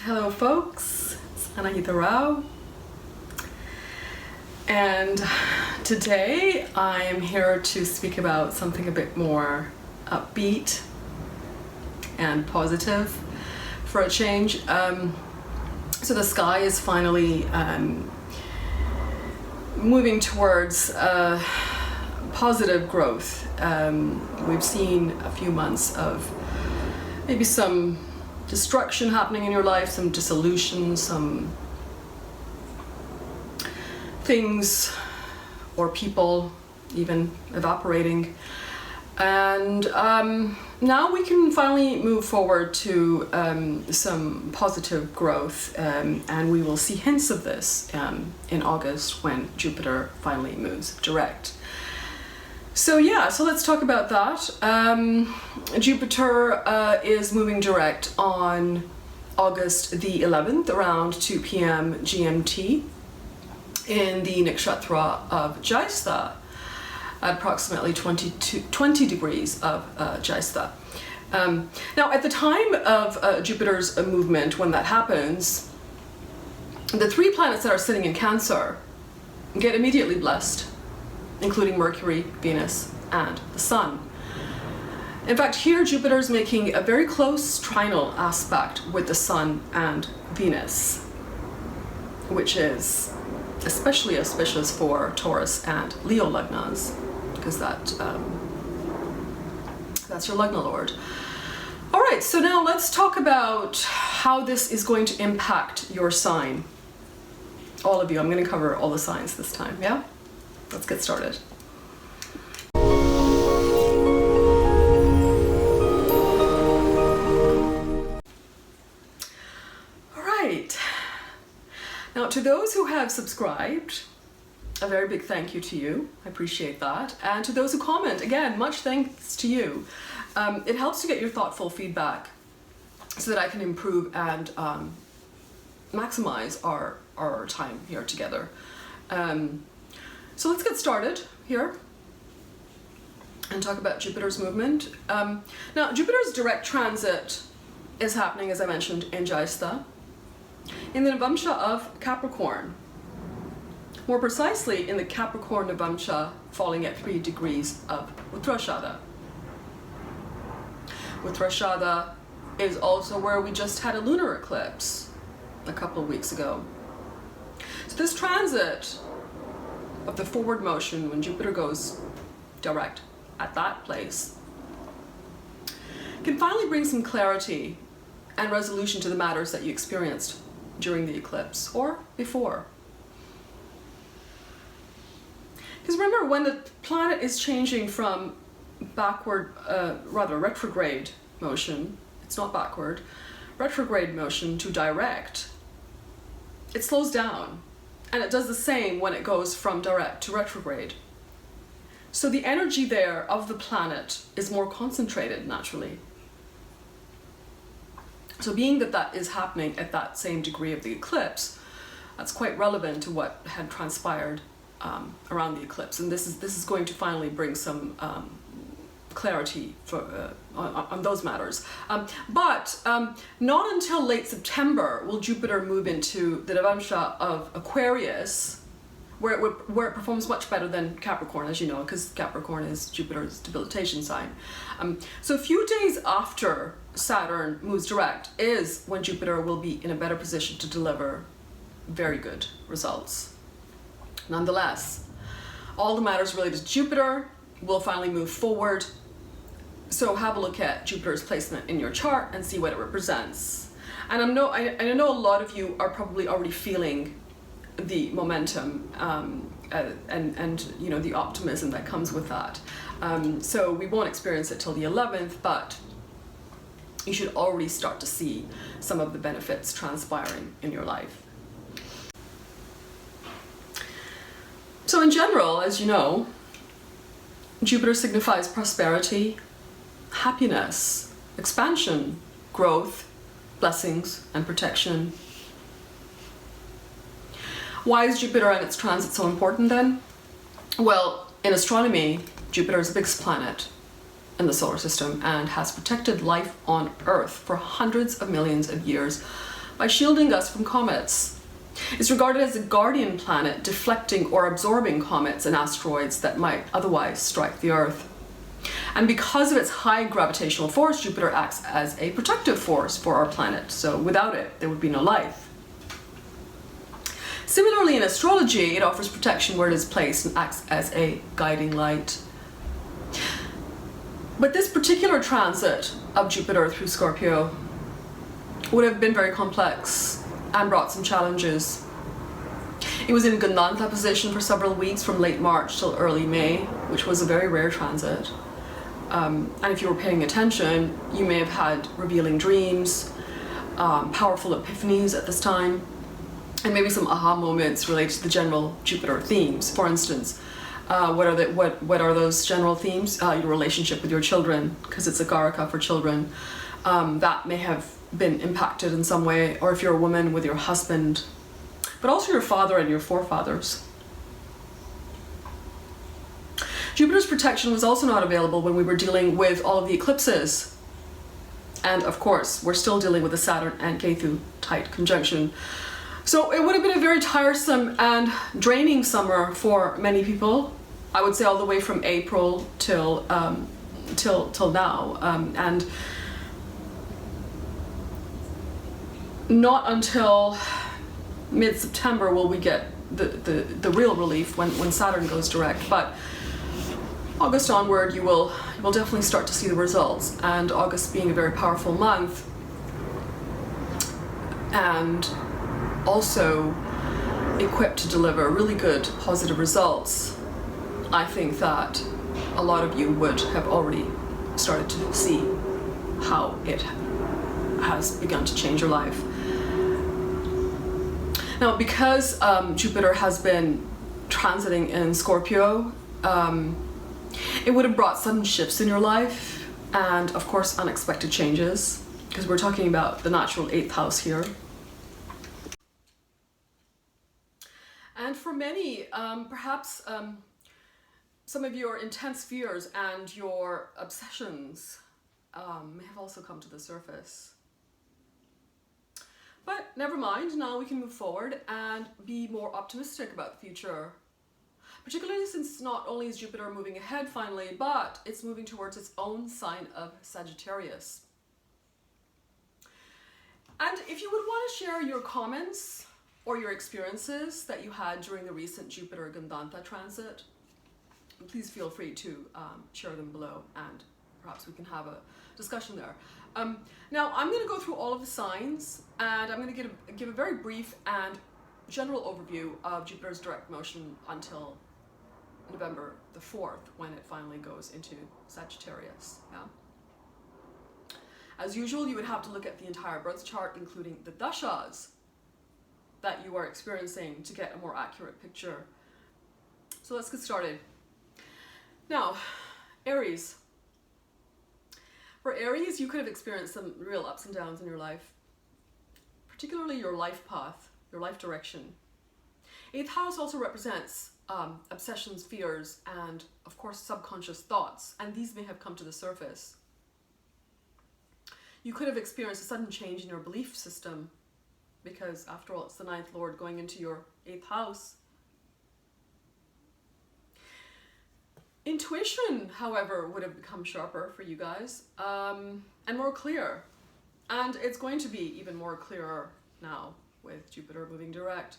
Hello folks, it's Anahita Rao, and today I am here to speak about something a bit more upbeat and positive for a change. So the sky is finally moving towards positive growth. We've seen a few months of maybe some destruction happening in your life, some dissolution, some things or people even evaporating. And now we can finally move forward to some positive growth, and we will see hints of this in August when Jupiter finally moves direct. So let's talk about that. Jupiter is moving direct on August the 11th around 2 p.m. GMT in the nakshatra of Jyestha at approximately 20 degrees of Jyestha. Now at the time of Jupiter's movement, when that happens, the three planets that are sitting in Cancer get immediately blessed, including Mercury, Venus, and the Sun. In fact, here Jupiter is making a very close trinal aspect with the Sun and Venus, which is especially auspicious for Taurus and Leo lagnas, because that's your lagna lord. All right, so now let's talk about how this is going to impact your sign. All of you, I'm going to cover all the signs this time, yeah? Let's get started. All right. Now, to those who have subscribed, a very big thank you to you. I appreciate that. And to those who comment, again, much thanks to you. It helps to get your thoughtful feedback so that I can improve and maximize our time here together. So let's get started here and talk about Jupiter's movement. Now, Jupiter's direct transit is happening, as I mentioned, in Jyestha, in the Navamsha of Capricorn. More precisely, in the Capricorn Navamsha falling at 3 degrees of Uttarashada. Uttarashada is also where we just had a lunar eclipse a couple of weeks ago. So this transit of the forward motion, when Jupiter goes direct at that place, can finally bring some clarity and resolution to the matters that you experienced during the eclipse or before. Because remember, when the planet is changing from retrograde motion, it's not backward, retrograde motion to direct, it slows down. And it does the same when it goes from direct to retrograde. So the energy there of the planet is more concentrated naturally. So being that that is happening at that same degree of the eclipse, that's quite relevant to what had transpired around the eclipse. And this is going to finally bring some clarity for, on those matters. But not until late September will Jupiter move into the Navamsha of Aquarius, where it performs much better than Capricorn, as you know, because Capricorn is Jupiter's debilitation sign. So a few days after Saturn moves direct is when Jupiter will be in a better position to deliver very good results. Nonetheless, all the matters related to Jupiter will finally move forward. So have a look at Jupiter's placement in your chart and see what it represents. And I know a lot of you are probably already feeling the momentum and you know, the optimism that comes with that. So we won't experience it till the 11th, but you should already start to see some of the benefits transpiring in your life. So in general, as you know, Jupiter signifies prosperity, happiness, expansion, growth, blessings, and protection. Why is Jupiter and its transit so important then? Well, in astronomy, Jupiter is the biggest planet in the solar system and has protected life on Earth for hundreds of millions of years by shielding us from comets. It's regarded as a guardian planet, deflecting or absorbing comets and asteroids that might otherwise strike the Earth. And because of its high gravitational force, Jupiter acts as a protective force for our planet. So without it, there would be no life. Similarly, in astrology, it offers protection where it is placed and acts as a guiding light. But this particular transit of Jupiter through Scorpio would have been very complex and brought some challenges. It was in Gandanta position for several weeks from late March till early May, which was a very rare transit. And if you were paying attention, you may have had revealing dreams, powerful epiphanies at this time, and maybe some aha moments related to the general Jupiter themes. For instance, what are those general themes? Your relationship with your children, because it's a Karaka for children. That may have been impacted in some way, or if you're a woman, with your husband, but also your father and your forefathers. Jupiter's protection was also not available when we were dealing with all of the eclipses. And of course, we're still dealing with the Saturn and Ketu tight conjunction. So it would have been a very tiresome and draining summer for many people. I would say all the way from April till now. And not until mid-September will we get the real relief when Saturn goes direct. But August onward, you will definitely start to see the results. And August being a very powerful month, and also equipped to deliver really good positive results, I think that a lot of you would have already started to see how it has begun to change your life. Now, because Jupiter has been transiting in Scorpio, it would have brought sudden shifts in your life, and of course unexpected changes, because we're talking about the natural 8th house here. And for many, perhaps some of your intense fears and your obsessions may have also come to the surface. But never mind, now we can move forward and be more optimistic about the future. Particularly since not only is Jupiter moving ahead finally, but it's moving towards its own sign of Sagittarius. And if you would want to share your comments or your experiences that you had during the recent Jupiter Gandanta transit, please feel free to share them below, and perhaps we can have a discussion there. Now I'm going to go through all of the signs, and I'm going to give a very brief and general overview of Jupiter's direct motion until November the 4th, when it finally goes into Sagittarius. Yeah? As usual, you would have to look at the entire birth chart, including the dashas that you are experiencing, to get a more accurate picture. So let's get started. Now, Aries. For Aries, you could have experienced some real ups and downs in your life, particularly your life path, your life direction. 8th house also represents obsessions, fears, and of course subconscious thoughts, and these may have come to the surface. You could have experienced a sudden change in your belief system, because after all, it's the 9th lord going into your 8th house. Intuition, however, would have become sharper for you guys, and more clear. And it's going to be even more clearer now with Jupiter moving direct.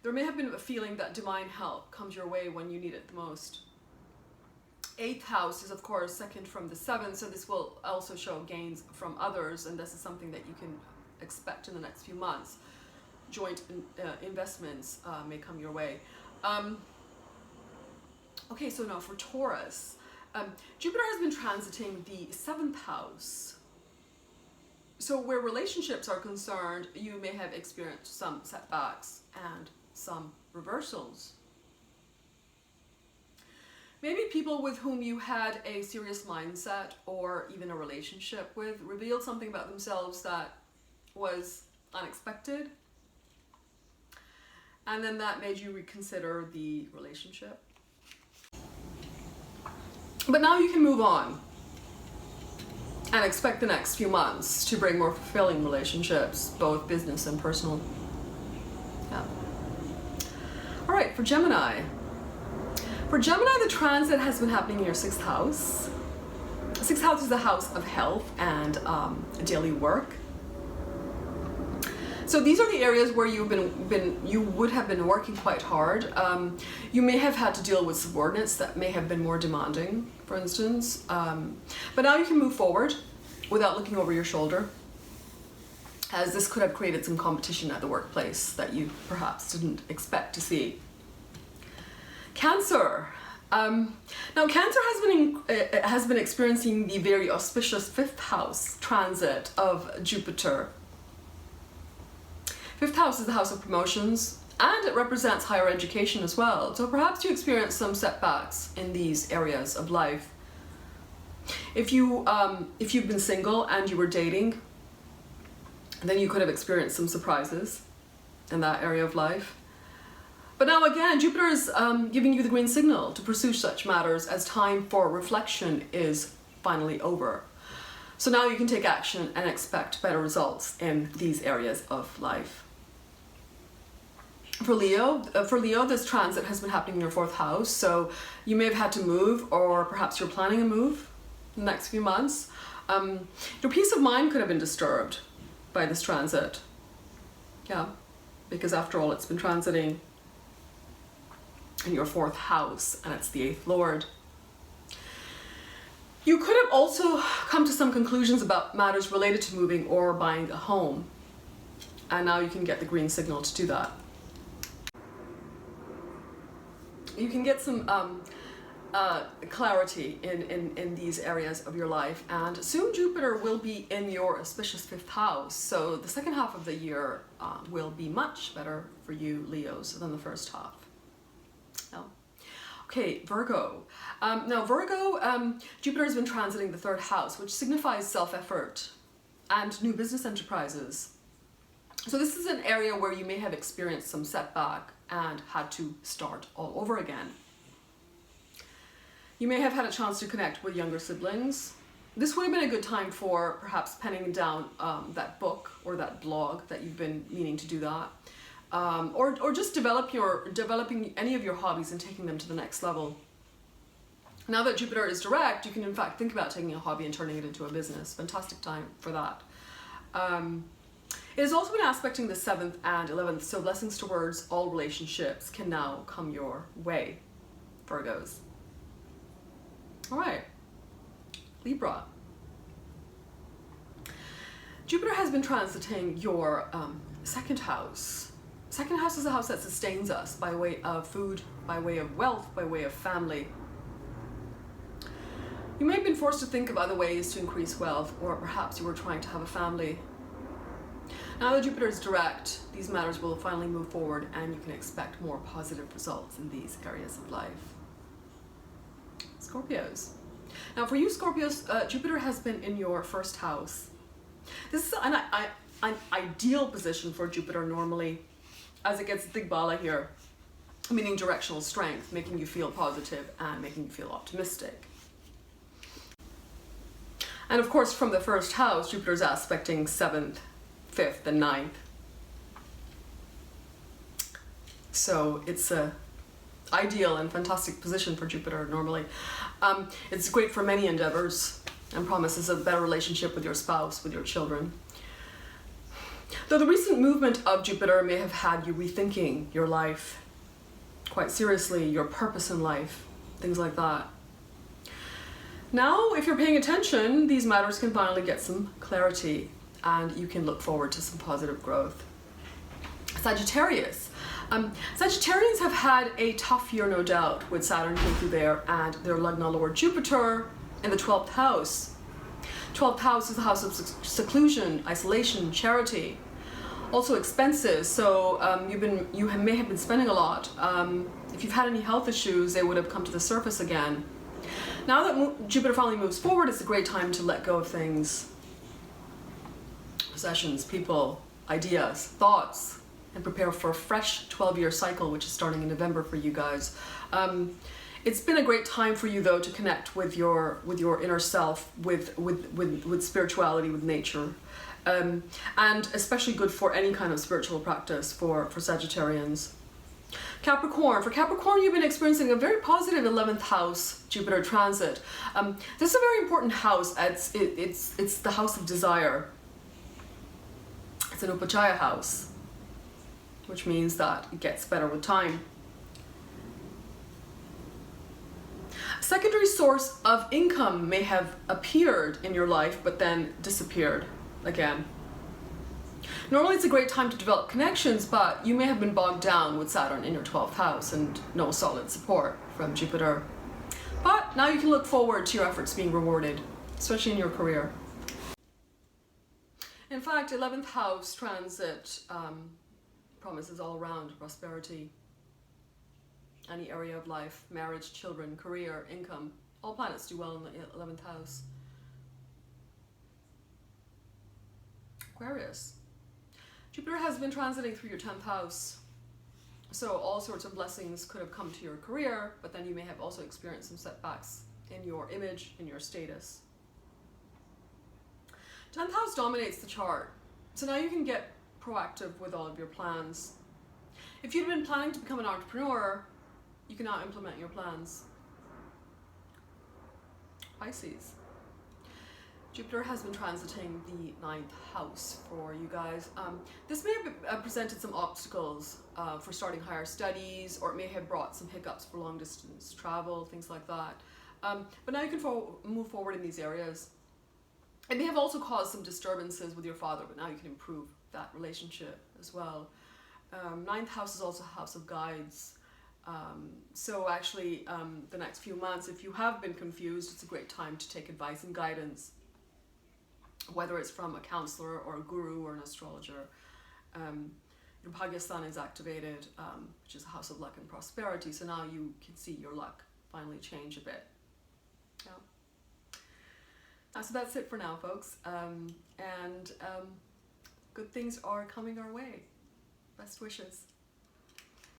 There may have been a feeling that divine help comes your way when you need it the most. 8th house is of course second from the 7th, so this will also show gains from others, and this is something that you can expect in the next few months. Joint investments may come your way. Okay, so now for Taurus. Jupiter has been transiting the 7th house. So where relationships are concerned, you may have experienced some setbacks and some reversals. Maybe people with whom you had a serious mindset or even a relationship with revealed something about themselves that was unexpected, and then that made you reconsider the relationship. But now you can move on. And expect the next few months to bring more fulfilling relationships, both business and personal. Yeah. All right, for Gemini. For Gemini, the transit has been happening in your 6th house. 6th house is the house of health and daily work. So these are the areas where you would have been working quite hard. You may have had to deal with subordinates that may have been more demanding, for instance. But now you can move forward without looking over your shoulder, as this could have created some competition at the workplace that you perhaps didn't expect to see. Cancer. Now Cancer has been experiencing the very auspicious 5th house transit of Jupiter. 5th house is the house of promotions, and it represents higher education as well. So perhaps you experience some setbacks in these areas of life. If you've been single and you were dating, then you could have experienced some surprises in that area of life. But now again, Jupiter is giving you the green signal to pursue such matters as time for reflection is finally over. So now you can take action and expect better results in these areas of life. For Leo, this transit has been happening in your 4th house, so you may have had to move, or perhaps you're planning a move in the next few months. Your peace of mind could have been disturbed by this transit. Yeah, because after all, it's been transiting in your 4th house, and it's the 8th lord. You could have also come to some conclusions about matters related to moving or buying a home, and now you can get the green signal to do that. You can get some clarity in these areas of your life, and soon Jupiter will be in your auspicious 5th house, so the 2nd half of the year will be much better for you Leos than the 1st half. No. Okay, Virgo. Now Virgo, Jupiter has been transiting the 3rd house, which signifies self-effort and new business enterprises. So this is an area where you may have experienced some setback and had to start all over again. You may have had a chance to connect with younger siblings. This would have been a good time for perhaps penning down that book or that blog that you've been meaning to do that. Or just developing any of your hobbies and taking them to the next level. Now that Jupiter is direct, you can in fact think about taking a hobby and turning it into a business. Fantastic time for that. It has also been aspecting the 7th and 11th, so blessings towards all relationships can now come your way, Virgos. All right, Libra. Jupiter has been transiting your 2nd house. 2nd house is a house that sustains us by way of food, by way of wealth, by way of family. You may have been forced to think of other ways to increase wealth, or perhaps you were trying to have a family. Now that Jupiter is direct, these matters will finally move forward, and you can expect more positive results in these areas of life. Scorpios. Now for you Scorpios, Jupiter has been in your 1st house. This is an ideal position for Jupiter normally, as it gets Digbala here, meaning directional strength, making you feel positive and making you feel optimistic. And of course from the 1st house, Jupiter's aspecting 7th, 5th and 9th. So it's a ideal and fantastic position for Jupiter normally. It's great for many endeavors and promises a better relationship with your spouse, with your children. Though the recent movement of Jupiter may have had you rethinking your life quite seriously, your purpose in life, things like that. Now, if you're paying attention, these matters can finally get some clarity, and you can look forward to some positive growth. Sagittarius. Sagittarians have had a tough year, no doubt, with Saturn came through there and their Lagna Lord Jupiter in the 12th house. 12th house is the house of seclusion, isolation, charity, also expenses. So you may have been spending a lot. If you've had any health issues, they would have come to the surface again. Now that Jupiter finally moves forward, it's a great time to let go of things, possessions, people, ideas, thoughts, and prepare for a fresh 12-year cycle, which is starting in November for you guys. It's been a great time for you though to connect with your inner self, with spirituality, with nature, and especially good for any kind of spiritual practice for Sagittarians. Capricorn. For Capricorn, you've been experiencing a very positive 11th house Jupiter transit. This is a very important house. It's the house of desire. It's an Upachaya house, which means that it gets better with time. A secondary source of income may have appeared in your life, but then disappeared again. Normally it's a great time to develop connections, but you may have been bogged down with Saturn in your 12th house and no solid support from Jupiter. But now you can look forward to your efforts being rewarded, especially in your career. In fact, 11th house transit promises all around prosperity. Any area of life, marriage, children, career, income, all planets do well in the 11th house. Aquarius. Jupiter has been transiting through your 10th house, so all sorts of blessings could have come to your career, but then you may have also experienced some setbacks in your image, in your status. 10th house dominates the chart, so now you can get proactive with all of your plans. If you'd been planning to become an entrepreneur, you can now implement your plans. Pisces. Jupiter has been transiting the 9th house for you guys. This may have presented some obstacles for starting higher studies, or it may have brought some hiccups for long distance travel, things like that. But now you can move forward in these areas. It may have also caused some disturbances with your father, but now you can improve that relationship as well. 9th house is also a house of guides. So actually, the next few months, if you have been confused, it's a great time to take advice and guidance, whether it's from a counselor or a guru or an astrologer. Your Bhagyasthana is activated, which is a house of luck and prosperity. So now you can see your luck finally change a bit. Yeah. So that's it for now, folks. Good things are coming our way. Best wishes.